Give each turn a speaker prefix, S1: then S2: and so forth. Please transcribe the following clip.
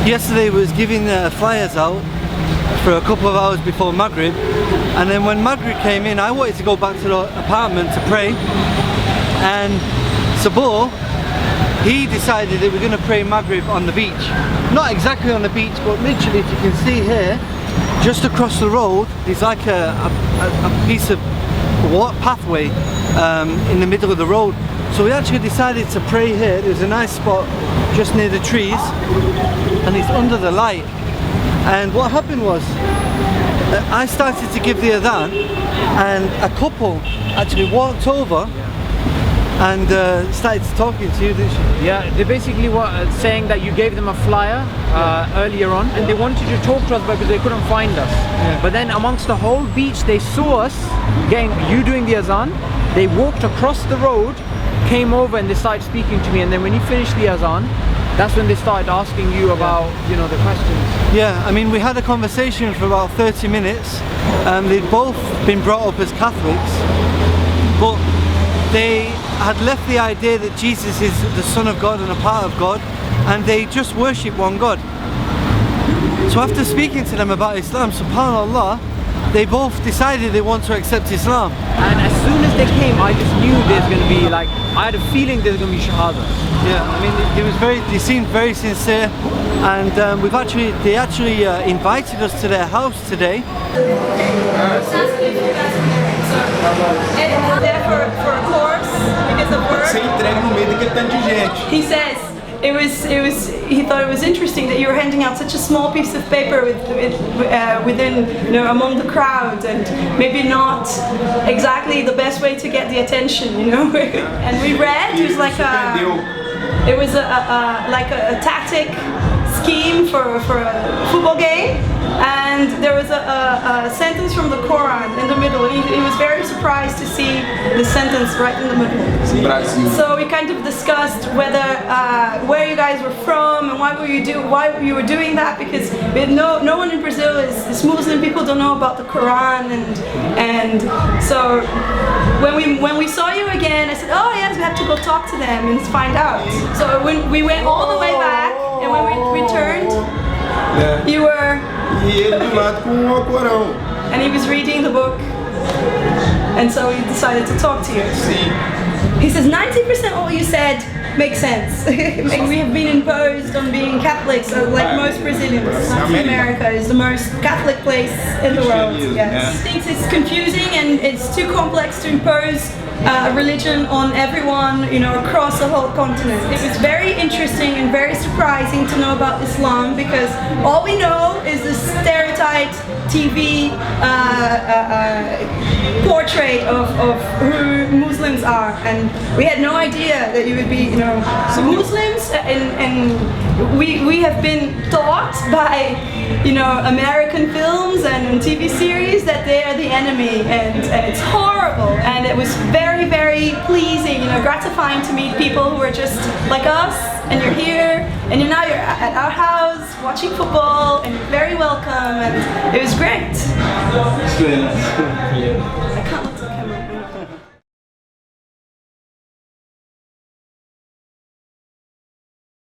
S1: yesterday was giving flyers out for a couple of hours before Maghrib, and then when Maghrib came in I wanted to go back to the apartment to pray, and Sabor, he decided that we're going to pray Maghrib on the beach. Not exactly on the beach, but literally, if you can see here, just across the road there's like a piece of pathway in the middle of the road. So we actually decided to pray here. There's a nice spot just near the trees and it's under the light. And what happened was I started to give the adhan and a couple actually walked over and started talking to you.
S2: Yeah, they basically were saying that you gave them a flyer earlier on, and they wanted to talk to us because they couldn't find us.
S1: Yeah.
S2: But then amongst the whole beach, they saw us you doing the azan. They walked across the road, came over, and they started speaking to me. And then when you finished the azan, that's when they started asking you about, you know, the questions.
S1: Yeah, I mean, we had a conversation for about 30 minutes. They'd both been brought up as Catholics, but they had left the idea that Jesus is the Son of God and a part of God, and they just worship one God. So after speaking to them about Islam, subhanAllah, they both decided they want to accept Islam.
S2: And as soon as they came, I just knew there's going to be I had a feeling there's going to be shahada.
S1: Yeah, I mean, they seemed very sincere, and they actually invited us to their house today.
S3: There for a course because of work. He says he thought it was interesting that you were handing out such a small piece of paper within, you know, among the crowd, and maybe not exactly the best way to get the attention, you know. And we read it was like a tactic scheme for a football game. And there was a sentence from the Quran in the middle, and he was very surprised to see the sentence right in the middle. So we kind of discussed whether where you guys were from and why you were doing that, because no one in Brazil is Muslim. People don't know about the Quran, and so when we saw you again, I said, oh yes, we have to go talk to them and find out. So when we went all the way back, and when we returned, you were. And he was reading the book, and so he decided to talk to you. He says 90% of what you said makes sense. We have been imposed on being Catholics, like most Brazilians. Latin America is the most Catholic place in the world. Yes. He thinks it's confusing and it's too complex to impose religion on everyone, you know, across the whole continent. It was very interesting and very surprising to know about Islam, because all we know is the stereotyped TV portrait of who Muslims are, and we had no idea that you would be, you know, Muslims, and we have been taught by, you know, American films and TV series that they are the enemy, and it's horrible. And it was very, very pleasing, you know, gratifying to meet people who are just like us, and you're here, and you're at our house watching football, and you're very welcome, and it was great. I can't